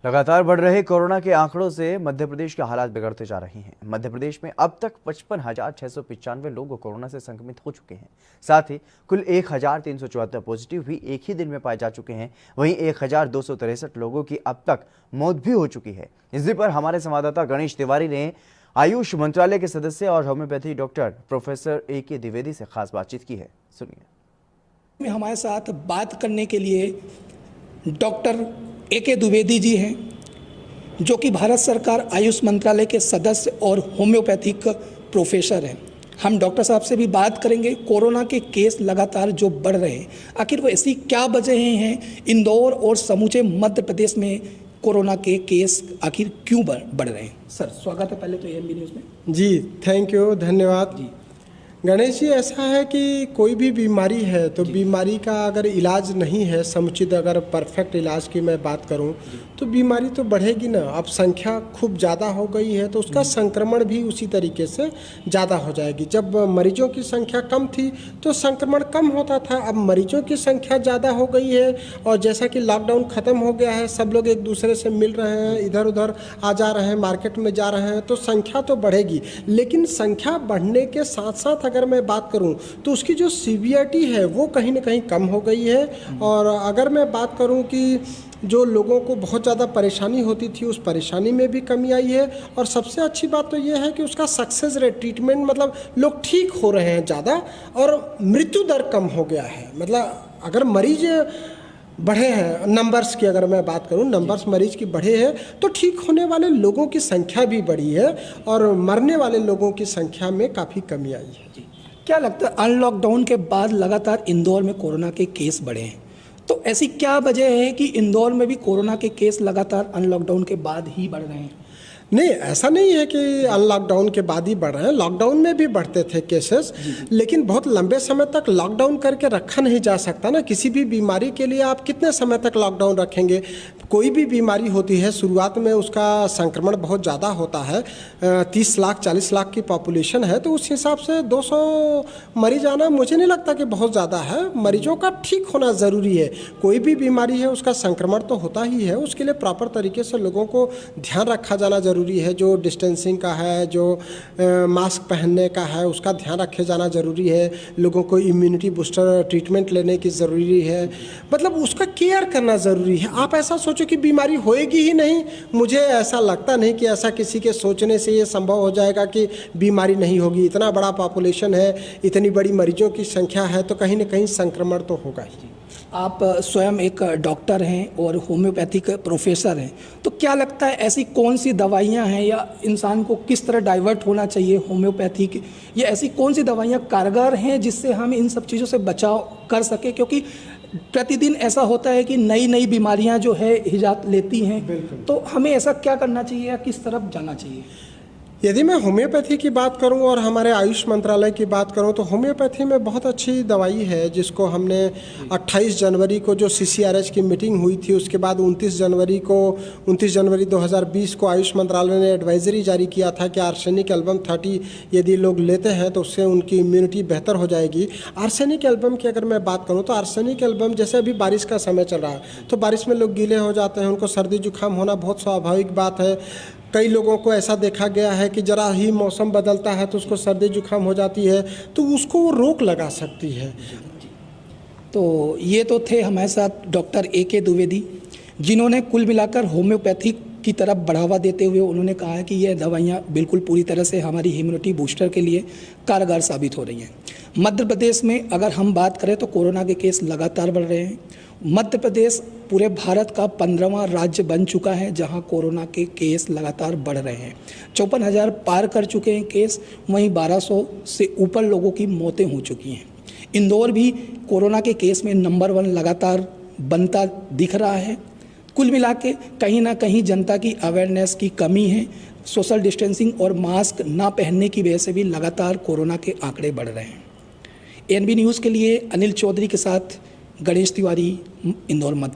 लगातार बढ़ रहे कोरोना के आंकड़ों से मध्य प्रदेश के हालात बिगड़ते जा रहे हैं। मध्य प्रदेश में अब तक 55,695 लोग कोरोना से संक्रमित हो चुके हैं। साथ ही कुल 1,374 पॉजिटिव भी एक ही दिन में पाए जा चुके हैं। वहीं 1,263 लोगों की अब तक मौत भी हो चुकी है। इसी पर हमारे संवाददाता गणेश तिवारी ने आयुष मंत्रालय के सदस्य और homeopathy doctor professor A.K. Dwivedi से खास बातचीत की है। सुनिए। हमारे साथ बात करने के लिए डॉक्टर A.K. द्विवेदी जी हैं, जो कि भारत सरकार आयुष मंत्रालय के सदस्य और होम्योपैथिक प्रोफेसर हैं। हम डॉक्टर साहब से भी बात करेंगे। कोरोना के केस लगातार जो बढ़ रहे हैं, आखिर वो ऐसी क्या वजहें हैं इंदौर और समूचे मध्य प्रदेश में कोरोना के केस आखिर क्यों बढ़ रहे हैं? सर, स्वागत है पहले तो ANB न्यूज़ में। जी, थैंक यू, धन्यवाद जी। गणेश जी, ऐसा है कि कोई भी बीमारी है तो बीमारी का अगर इलाज नहीं है समुचित, अगर परफेक्ट इलाज की मैं बात करूं तो बीमारी तो बढ़ेगी ना। अब संख्या खूब ज़्यादा हो गई है तो उसका संक्रमण भी उसी तरीके से ज़्यादा हो जाएगी। जब मरीजों की संख्या कम थी तो संक्रमण कम होता था, अब मरीजों की संख्या ज़्यादा हो गई है और जैसा कि लॉकडाउन ख़त्म हो गया है, सब लोग एक दूसरे से मिल रहे हैं, इधर उधर आ जा रहे हैं, मार्केट में जा रहे हैं, तो संख्या तो बढ़ेगी। लेकिन संख्या बढ़ने के साथ साथ अगर मैं बात करूं तो उसकी जो सीवियरिटी है वो कहीं ना कहीं कम हो गई है। और अगर मैं बात करूं कि जो लोगों को बहुत ज़्यादा परेशानी होती थी उस परेशानी में भी कमी आई है। और सबसे अच्छी बात तो ये है कि उसका सक्सेस रेट, ट्रीटमेंट, मतलब लोग ठीक हो रहे हैं ज़्यादा और मृत्यु दर कम हो गया है। मतलब अगर मरीज बढ़े हैं, नंबर्स की अगर मैं बात करूं, नंबर्स मरीज की बढ़े हैं तो ठीक होने वाले लोगों की संख्या भी बढ़ी है और मरने वाले लोगों की संख्या में काफ़ी कमी आई है। क्या लगता है, अनलॉकडाउन के बाद लगातार इंदौर में कोरोना के केस बढ़े हैं, तो ऐसी क्या वजह है कि इंदौर में भी कोरोना के केस लगातार अनलॉकडाउन के बाद ही बढ़ रहे हैं? नहीं, ऐसा नहीं है कि अनलॉकडाउन के बाद ही बढ़ रहे हैं, लॉकडाउन में भी बढ़ते थे केसेस, लेकिन बहुत लंबे समय तक लॉकडाउन करके रखा नहीं जा सकता ना। किसी भी बीमारी के लिए आप कितने समय तक लॉकडाउन रखेंगे? कोई भी बीमारी होती है शुरुआत में उसका संक्रमण बहुत ज़्यादा होता है। 30 लाख 40 लाख की पॉपुलेशन है तो उस हिसाब से 200 मरीज आना मुझे नहीं लगता कि बहुत ज़्यादा है। मरीजों का ठीक होना ज़रूरी है। कोई भी बीमारी है उसका संक्रमण तो होता ही है, उसके लिए प्रॉपर तरीके से लोगों को ध्यान रखा जाना ज़रूरी है। जो डिस्टेंसिंग का है, जो मास्क पहनने का है, उसका ध्यान रखे जाना ज़रूरी है। लोगों को इम्यूनिटी बूस्टर ट्रीटमेंट लेने की ज़रूरी है, मतलब उसका केयर करना ज़रूरी है। आप ऐसा सोचो कि बीमारी होएगी ही नहीं, मुझे ऐसा लगता नहीं कि ऐसा किसी के सोचने से ये संभव हो जाएगा कि बीमारी नहीं होगी। इतना बड़ा पॉपुलेशन है, इतनी बड़ी मरीजों की संख्या है तो कहीं ना कहीं संक्रमण तो होगा ही। आप स्वयं एक डॉक्टर हैं और होम्योपैथिक प्रोफेसर हैं, तो क्या लगता है ऐसी कौन सी दवाइयां हैं या इंसान को किस तरह डाइवर्ट होना चाहिए होम्योपैथिक, या ऐसी कौन सी दवाइयां कारगर हैं जिससे हम इन सब चीज़ों से बचाव कर सके? क्योंकि प्रतिदिन ऐसा होता है कि नई नई बीमारियां जो है इजाद लेती हैं, तो हमें ऐसा क्या करना चाहिए या किस तरफ जाना चाहिए? यदि मैं होम्योपैथी की बात करूं और हमारे आयुष मंत्रालय की बात करूं तो होम्योपैथी में बहुत अच्छी दवाई है जिसको हमने 28 जनवरी को जो CCRH की मीटिंग हुई थी उसके बाद 29 जनवरी 2020 को आयुष मंत्रालय ने एडवाइजरी जारी किया था कि आर्सेनिक एल्बम 30 यदि लोग लेते हैं तो उससे उनकी इम्यूनिटी बेहतर हो जाएगी। आर्सेनिक एल्बम की अगर मैं बात करूँ तो आर्सेनिक एल्बम, जैसे अभी बारिश का समय चल रहा है तो बारिश में लोग गीले हो जाते हैं, उनको सर्दी जुकाम होना बहुत स्वाभाविक बात है। कई लोगों को ऐसा देखा गया है कि जरा ही मौसम बदलता है तो उसको सर्दी जुकाम हो जाती है, तो उसको वो रोक लगा सकती है। तो ये तो थे हमारे साथ डॉक्टर A.K. द्विवेदी, जिन्होंने कुल मिलाकर होम्योपैथिक की तरफ बढ़ावा देते हुए उन्होंने कहा है कि ये दवाइयाँ बिल्कुल पूरी तरह से हमारी इम्यूनिटी बूस्टर के लिए कारगर साबित हो रही हैं। मध्य प्रदेश में अगर हम बात करें तो कोरोना के केस लगातार बढ़ रहे हैं। मध्य प्रदेश पूरे भारत का 15वां राज्य बन चुका है जहां कोरोना के केस लगातार बढ़ रहे हैं। 54,000 पार कर चुके हैं केस, वहीं 1200 से ऊपर लोगों की मौतें हो चुकी हैं। इंदौर भी कोरोना के केस में नंबर 1 लगातार बनता दिख रहा है। कुल मिला के कहीं ना कहीं जनता की अवेयरनेस की कमी है। सोशल डिस्टेंसिंग और मास्क ना पहनने की वजह से भी लगातार कोरोना के आंकड़े बढ़ रहे हैं। ANB न्यूज़ के लिए अनिल चौधरी के साथ गणेश तिवारी, इंदौर, मध्य